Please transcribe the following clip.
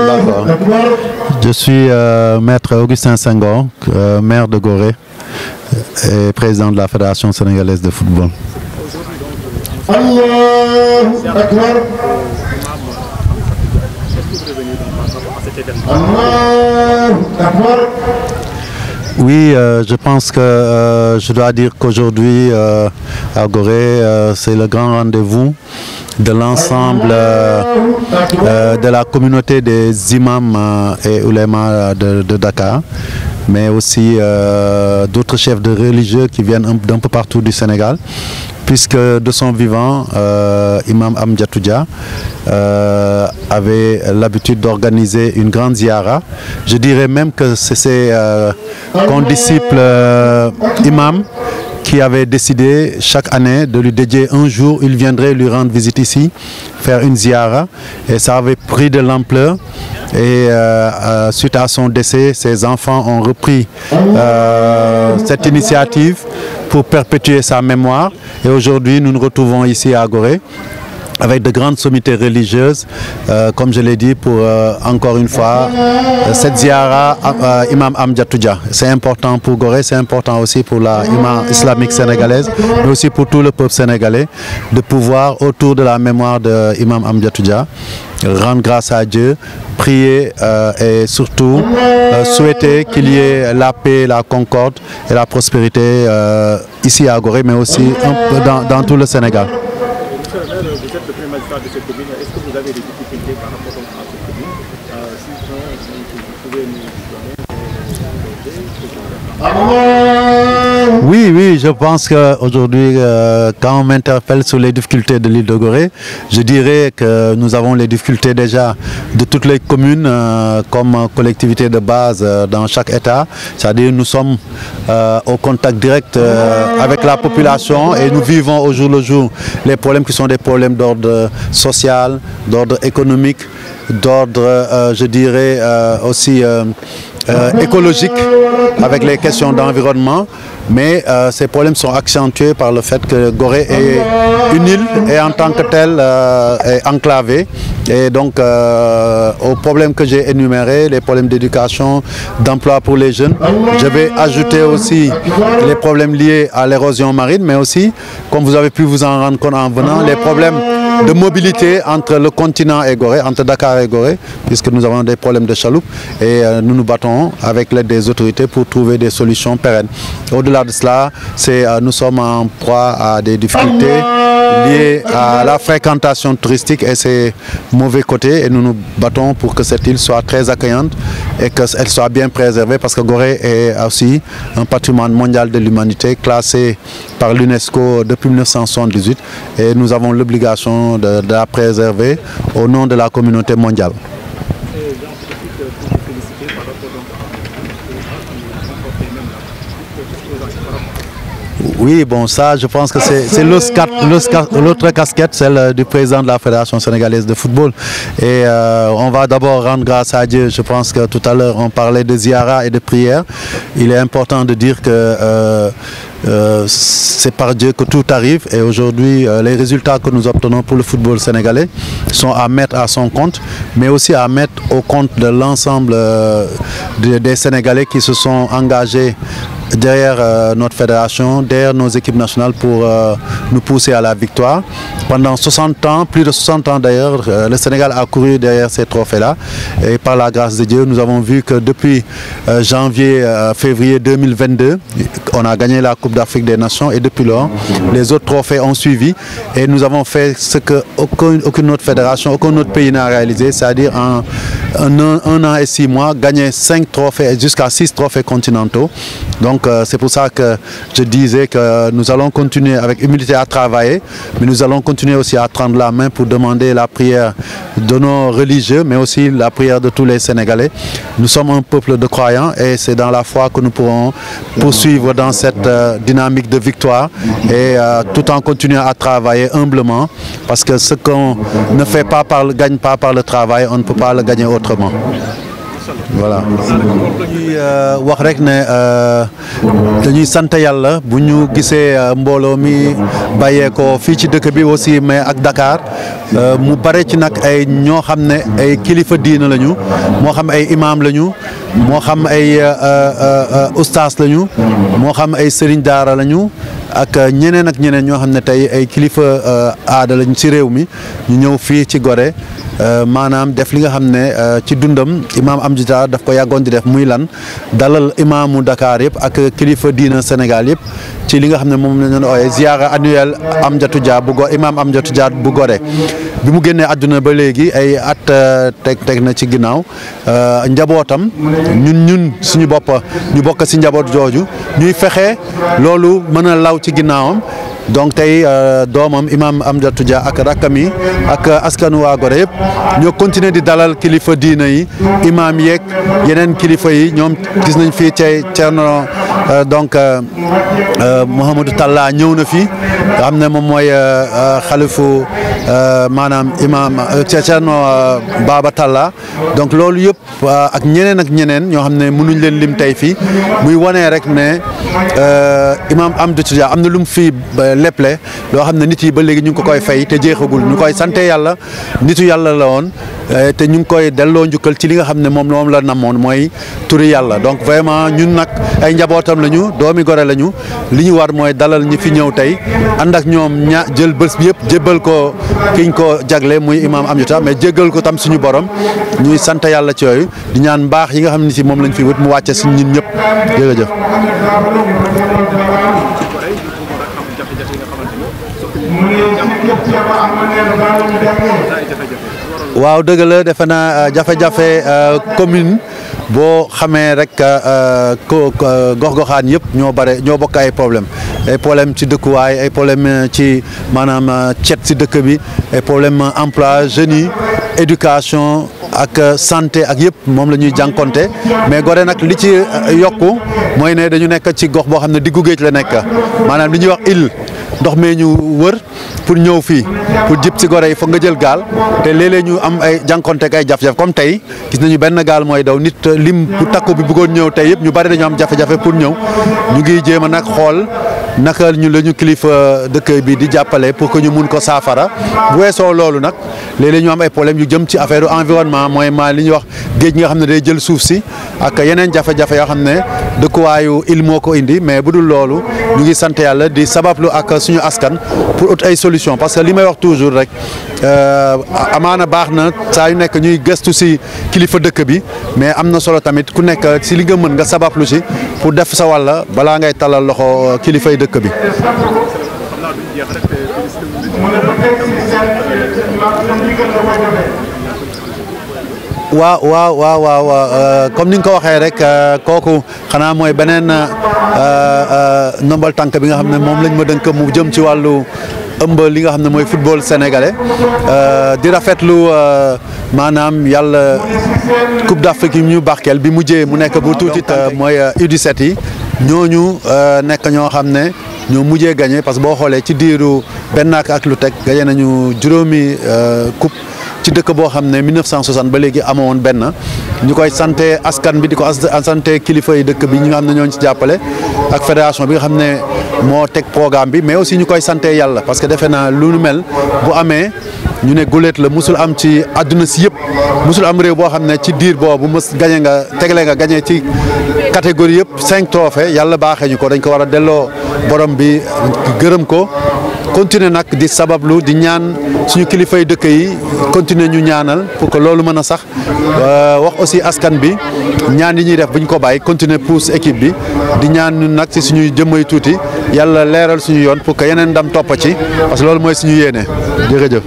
D'accord. Je suis maître Augustin Senghor, maire de Gorée et président de la Fédération sénégalaise de football. Oui, je pense que je dois dire qu'aujourd'hui à Gorée, c'est le grand rendez-vous de l'ensemble de la communauté des imams et oulémas de Dakar, mais aussi d'autres chefs de religieux qui viennent d'un peu partout du Sénégal, puisque de son vivant, Imam Amdiatou Dia avait l'habitude d'organiser une grande ziyara. Je dirais même que c'est ses condisciples imams qui avait décidé chaque année de lui dédier un jour. Il viendrait lui rendre visite ici, faire une ziyara, et ça avait pris de l'ampleur. Et suite à son décès, ses enfants ont repris cette initiative pour perpétuer sa mémoire. Et aujourd'hui, nous nous retrouvons ici à Gorée avec de grandes sommités religieuses, comme je l'ai dit, pour encore une fois cette ziyara Imam Amdiatou Dia. C'est important pour Gorée, c'est important aussi pour la imam islamique sénégalaise, mais aussi pour tout le peuple sénégalais, de pouvoir, autour de la mémoire de Imam Amdiatou Dia, rendre grâce à Dieu, prier et surtout souhaiter qu'il y ait la paix, la concorde et la prospérité ici à Gorée, mais aussi un peu dans tout le Sénégal. Vous êtes le premier magistrat de cette commune. Est-ce que vous avez des difficultés par rapport à cette commune? Si vous pouvez nous donner. Oui, je pense qu'aujourd'hui, quand on m'interpelle sur les difficultés de l'île de Gorée, je dirais que nous avons les difficultés déjà de toutes les communes comme collectivité de base dans chaque État. C'est-à-dire nous sommes au contact direct avec la population et nous vivons au jour le jour les problèmes qui sont des problèmes d'ordre social, d'ordre économique, d'ordre, je dirais, aussi écologique, avec les questions d'environnement. Mais ces problèmes sont accentués par le fait que Gorée est une île et en tant que telle est enclavée. Et donc aux problèmes que j'ai énumérés, les problèmes d'éducation, d'emploi pour les jeunes, je vais ajouter aussi les problèmes liés à l'érosion marine, mais aussi, comme vous avez pu vous en rendre compte en venant, les problèmes de mobilité entre le continent et Gorée, entre Dakar et Gorée, puisque nous avons des problèmes de chaloupe et nous nous battons avec l'aide des autorités pour trouver des solutions pérennes. Au-delà de cela, nous sommes en proie à des difficultés liées à la fréquentation touristique et ses mauvais côtés, et nous nous battons pour que cette île soit très accueillante et qu'elle soit bien préservée, parce que Gorée est aussi un patrimoine mondial de l'humanité classé par l'UNESCO depuis 1978 et nous avons l'obligation de la préserver au nom de la communauté mondiale. Oui, bon, ça, je pense que c'est l'autre casquette, celle du président de la Fédération sénégalaise de football. Et on va d'abord rendre grâce à Dieu. Je pense que tout à l'heure, on parlait de ziyara et de prière. Il est important de dire que c'est par Dieu que tout arrive, et aujourd'hui les résultats que nous obtenons pour le football sénégalais sont à mettre à son compte, mais aussi à mettre au compte de l'ensemble des Sénégalais qui se sont engagés derrière notre fédération, derrière nos équipes nationales pour nous pousser à la victoire. Pendant 60 ans, plus de 60 ans d'ailleurs, le Sénégal a couru derrière ces trophées-là, et par la grâce de Dieu, nous avons vu que depuis février 2022, on a gagné la Coupe d'Afrique des Nations, et depuis lors, les autres trophées ont suivi, et nous avons fait ce qu'aucune autre fédération, aucun autre pays n'a réalisé, c'est-à-dire en un an et 6 mois, gagner 5 trophées, jusqu'à 6 trophées continentaux. Donc c'est pour ça que je disais que nous allons continuer avec humilité à travailler, mais nous allons continuer aussi à tendre la main pour demander la prière de nos religieux, mais aussi la prière de tous les Sénégalais. Nous sommes un peuple de croyants, et c'est dans la foi que nous pourrons poursuivre dans cette dynamique de victoire, et tout en continuant à travailler humblement, parce que ce qu'on ne fait pas gagne pas par le travail, on ne peut pas le gagner autrement. voilà. ñuy wax rek ne dañuy sant yàlla bu ñu gisee mbooloo mi bàyyeekoo fii ci dëkk bi aussi mais ak Dakar mu bare ci nag ay ñoo xam ne ay kilifa diina lañu moo xam ay imam lañu moo xam ay ustaas lañu moo xam ay sëriñ daara lañu ak ñeneen ñoo xam ne tey ay kilifa aada lañ ci réew mi ñu ñëw fii ci Gorée maanaam def li nga xam ne ci dundam imaam Amdy Dia daf ko yàggoon di def muy lan dalal imaamu Dakar yëpp ak kilifa diina Sénégal yëpp ci li nga xam ne moom la ñu ooyee ziyaara annuel Amdiatou Dia imaam Amdiatou Dia bu Gorée bi mu génnee àdduna ba léegi ay at teg na ci ginnaaw njabootam ñun suñu bopp ñu bokk ci njaboot jooju ñuy fexe loolu mën a law ci ginnaawam. donc tey doomam imam Amdiatou Dia ak rakkam yi ak askanu waa Gorée yëpp ñoo continuer di dalal kilifa diina yi imam yeeg yeneen kilifa yi ñoom gis nañ fii tey Thierno donc Mouhamadou Talla ñëw na fi nga xam ne moom mooy xalifu maanaam imam Thierno Baba Talla donc loolu yëpp ak ñeneen ñoo xam ne mënuñ leen lim tey fii muy wane rek ne imam Amdiatou Dia am na lu mu fi leple loo xam ne nit yi ba léegi ñu ngi ko koy fay te jeexagul ñu koy sante yàlla nitu yàlla la woon te ñu ngi koy delloo njukkal ci li nga xam ne moom la namoon mooy turi yàlla donc vraiment ñun nag ay njabootam lañu doomi Gorée lañu li ñu war mooy dalal ñi fi ñëw tey ànd ak ñoom jël bés bi yëpp jébbal ko kiñ ko jagle muy imam Amdiatou mais jéggal ko tam suñu borom ñuy sant yàlla ci yooyu di ñaan mbaax yi nga xam ne si moom lañ fi wut mu wàcce suñ ñun ñëpp jërëjëf. waaw dëgg la defe naa jafe-jafe commune boo xamee rek gox-goxaan yëpp ñoo bokk ay problème ci dëkkuwaay ay problème ci maanaam cet ci dëkk bi ay problème emploi jeunes yi éducation ak santé ak yëpp moom la ñuy jànkonte mais Gorée nag li ci yokku mooy ne dañu nekk ci gox boo xam ne diggu géej la nekk maanaam li ñuy wax île ndox mee ñu wër pour ñëw fii pour jib ci Gorée yi foog nga jël gaal te léeg-léeg ñu am ay jànkonte ak ay jafe-jafe comme tey gis nañu benn gaal mooy daw nit lim bu takku bi bëggoon ñëw tey yëpp ñu bari dañu am jafe-jafe pour ñëw ñu ngi jéem a nag xool naka ñu la ñu kilifa dëkk bi di jàppale pour que ñu mun ko saafara bu weesoo loolu nag léeg-léeg ñu am ay problème yu jëm ci affaire environnement mooy li ñuy wax géej nga xam ne day jël suuf si ak yeneen jafe-jafe yoo xam ne dëkkuwaayu île moo ko indi mais bu dul loolu ñu ngi sant yàlla di sabablu ak suñu askan pour ut ay solution parce que li may wax toujours rek amaana baax na saa yu nekk ñuy gëstu si kilifa dëkk bi mais am na solo tamit ku nekk si li nga mën nga sabablu si pour def sa wàlla balaa ngay talal loxo kilifay dëkk bi. waaw comme ni nga ko waxee rek kooku xanaa mooy beneen ndombal tànk bi nga xam ne moom lañ ma dënk mu jëm ci wàllu ëmb li nga xam ne mooy football sénégalais di rafetlu maanaam yàlla Coupe d'Afrique yi ñu barkeel bi mujjee mu nekk bu tuuti mooy U17 yi ñooñu nekk ñoo xam ne ñoo mujjee gagné parce que boo xoolee ci diiru benn ak lu teg gagné nañu juróomi coupe ci dëkk boo xam ne 1960 ba léegi amoon benn ñu koy santé askan bi di ko santé kilifa yi dëkk bi ñi nga xam ne ñoo ci jàppale ak fédération bi nga xam ne moo teg programme bi mais aussi ñu koy santé yàlla parce que defe naa lu nu mel bu amee ñu ne guléet la musul am ci àdduna si yëpp musul am réew boo xam ne ci diir boobu gagné nga gagné ci catégorie yëpp 5 trophées yàlla baaxee ñu ko dañ ko war a delloo borom bi gërëm ko continuer nag di sabablu di ñaan suñu kilifay dëkk yi continuer ñu ñaanal pour que loolu mën a sax wax aussi askan bi ñaan yi ñuy def bu ñu ko bàyyi continuer pousse équipe bi di ñaan ñun nag ci suñuy jëmmay tuuti yàlla leeral suñu yoon pour que yeneen ndam topp ci parce que loolu mooy suñu yéene jërëjëf.